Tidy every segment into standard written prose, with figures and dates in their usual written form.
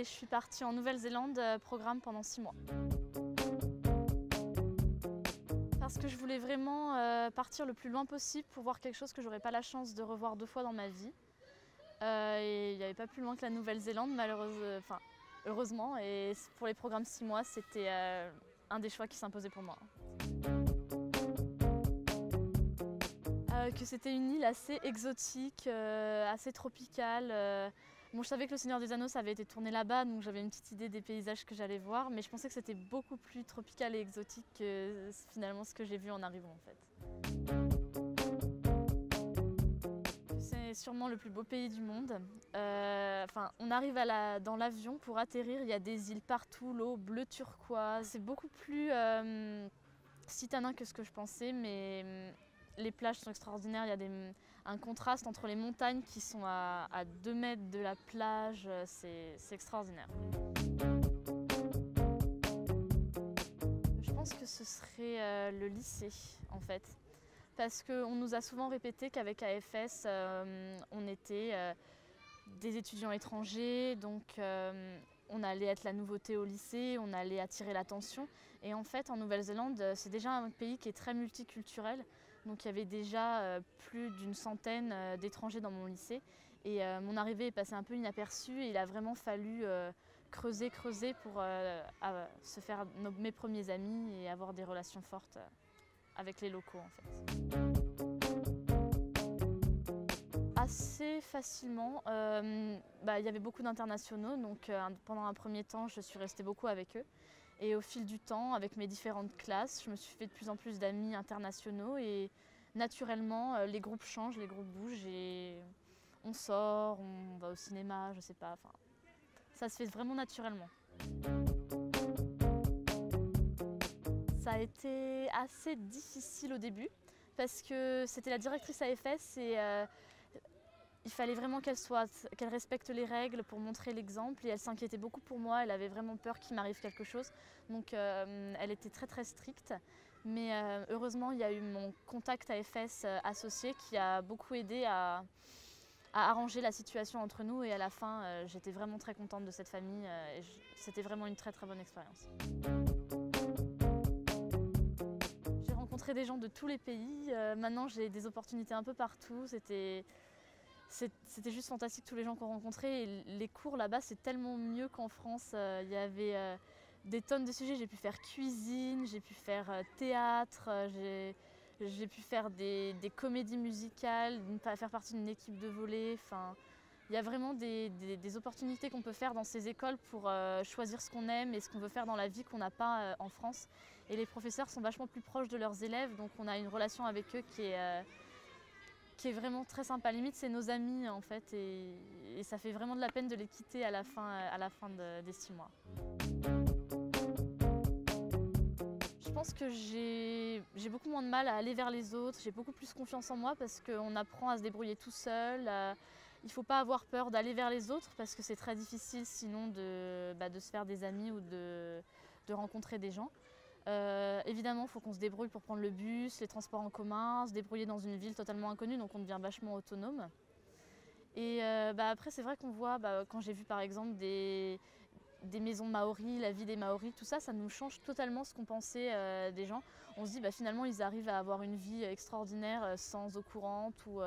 et je suis partie en Nouvelle-Zélande, programme pendant 6 mois. Parce que je voulais vraiment partir le plus loin possible pour voir quelque chose que j'aurais pas la chance de revoir 2 fois dans ma vie. Et il n'y avait pas plus loin que la Nouvelle-Zélande, heureusement. Et pour les programmes 6 mois, c'était un des choix qui s'imposait pour moi. Que c'était une île assez exotique, assez tropicale. Bon, je savais que Le Seigneur des Anneaux, ça avait été tourné là-bas, donc j'avais une petite idée des paysages que j'allais voir, mais je pensais que c'était beaucoup plus tropical et exotique que finalement ce que j'ai vu en arrivant en fait. C'est sûrement le plus beau pays du monde. On arrive dans l'avion pour atterrir, il y a des îles partout, l'eau bleu turquoise. C'est beaucoup plus citadin que ce que je pensais, mais les plages sont extraordinaires. Il y a un contraste entre les montagnes qui sont à 2 mètres de la plage. C'est extraordinaire. Je pense que ce serait le lycée, en fait. Parce qu'on nous a souvent répété qu'avec AFS, on était des étudiants étrangers, donc on allait être la nouveauté au lycée, on allait attirer l'attention. Et en fait, en Nouvelle-Zélande, c'est déjà un pays qui est très multiculturel. Donc il y avait déjà plus d'une centaine d'étrangers dans mon lycée. Et mon arrivée est passée un peu inaperçue et il a vraiment fallu creuser pour se faire mes premiers amis et avoir des relations fortes avec les locaux en fait. Assez facilement, il y avait beaucoup d'internationaux, donc pendant un premier temps je suis restée beaucoup avec eux. Et au fil du temps, avec mes différentes classes, je me suis fait de plus en plus d'amis internationaux et naturellement les groupes changent, les groupes bougent et on sort, on va au cinéma, je sais pas, enfin, ça se fait vraiment naturellement. Ça a été assez difficile au début parce que c'était la directrice AFS et il fallait vraiment qu'elle respecte les règles pour montrer l'exemple et elle s'inquiétait beaucoup pour moi, elle avait vraiment peur qu'il m'arrive quelque chose. Donc elle était très très stricte. Mais heureusement, il y a eu mon contact AFS associé qui a beaucoup aidé à arranger la situation entre nous et à la fin, j'étais vraiment très contente de cette famille et c'était vraiment une très très bonne expérience. J'ai rencontré des gens de tous les pays, maintenant j'ai des opportunités un peu partout, c'était juste fantastique tous les gens qu'on rencontrait et les cours là-bas c'est tellement mieux qu'en France. Il y avait des tonnes de sujets, j'ai pu faire cuisine, j'ai pu faire théâtre, j'ai pu faire des comédies musicales, faire partie d'une équipe de volley. Enfin, il y a vraiment des opportunités qu'on peut faire dans ces écoles pour choisir ce qu'on aime et ce qu'on veut faire dans la vie qu'on n'a pas en France. Et les professeurs sont vachement plus proches de leurs élèves, donc on a une relation avec eux qui est vraiment très sympa. Limite, c'est nos amis en fait, et ça fait vraiment de la peine de les quitter à la fin des 6 mois. Je pense que j'ai beaucoup moins de mal à aller vers les autres, j'ai beaucoup plus confiance en moi parce qu'on apprend à se débrouiller tout seul. Il ne faut pas avoir peur d'aller vers les autres parce que c'est très difficile sinon de se faire des amis ou de rencontrer des gens. Évidemment, il faut qu'on se débrouille pour prendre le bus, les transports en commun, se débrouiller dans une ville totalement inconnue, donc on devient vachement autonome. Et après, c'est vrai qu'on voit, quand j'ai vu par exemple des maisons maoris, la vie des maoris, tout ça, ça nous change totalement ce qu'on pensait des gens. On se dit finalement ils arrivent à avoir une vie extraordinaire sans eau courante ou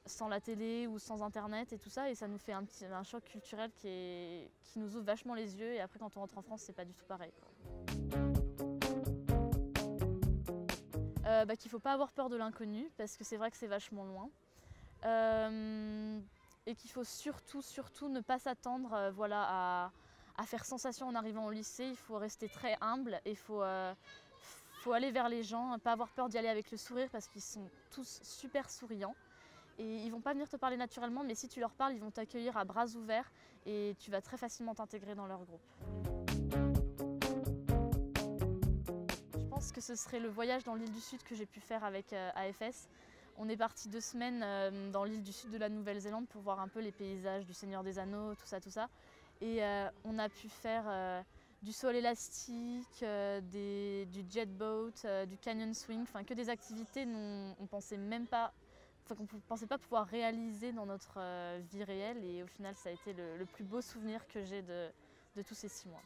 sans la télé ou sans internet et tout ça, et ça nous fait un choc culturel qui nous ouvre vachement les yeux, et après quand on rentre en France c'est pas du tout pareil, quoi. Qu'il ne faut pas avoir peur de l'inconnu parce que c'est vrai que c'est vachement loin. Et qu'il faut surtout ne pas s'attendre à faire sensation en arrivant au lycée. Il faut rester très humble et il faut aller vers les gens, pas avoir peur d'y aller avec le sourire parce qu'ils sont tous super souriants. Et ils ne vont pas venir te parler naturellement, mais si tu leur parles, ils vont t'accueillir à bras ouverts et tu vas très facilement t'intégrer dans leur groupe. Je pense que ce serait le voyage dans l'île du Sud que j'ai pu faire avec AFS. On est parti 2 semaines dans l'île du Sud de la Nouvelle-Zélande pour voir un peu les paysages du Seigneur des Anneaux, tout ça. Et on a pu faire du saut à l'élastique, du jet boat, du canyon swing, enfin que des activités dont on pensait même pas qu'on ne pensait pas pouvoir réaliser dans notre vie réelle. Et au final, ça a été le plus beau souvenir que j'ai de tous ces 6 mois.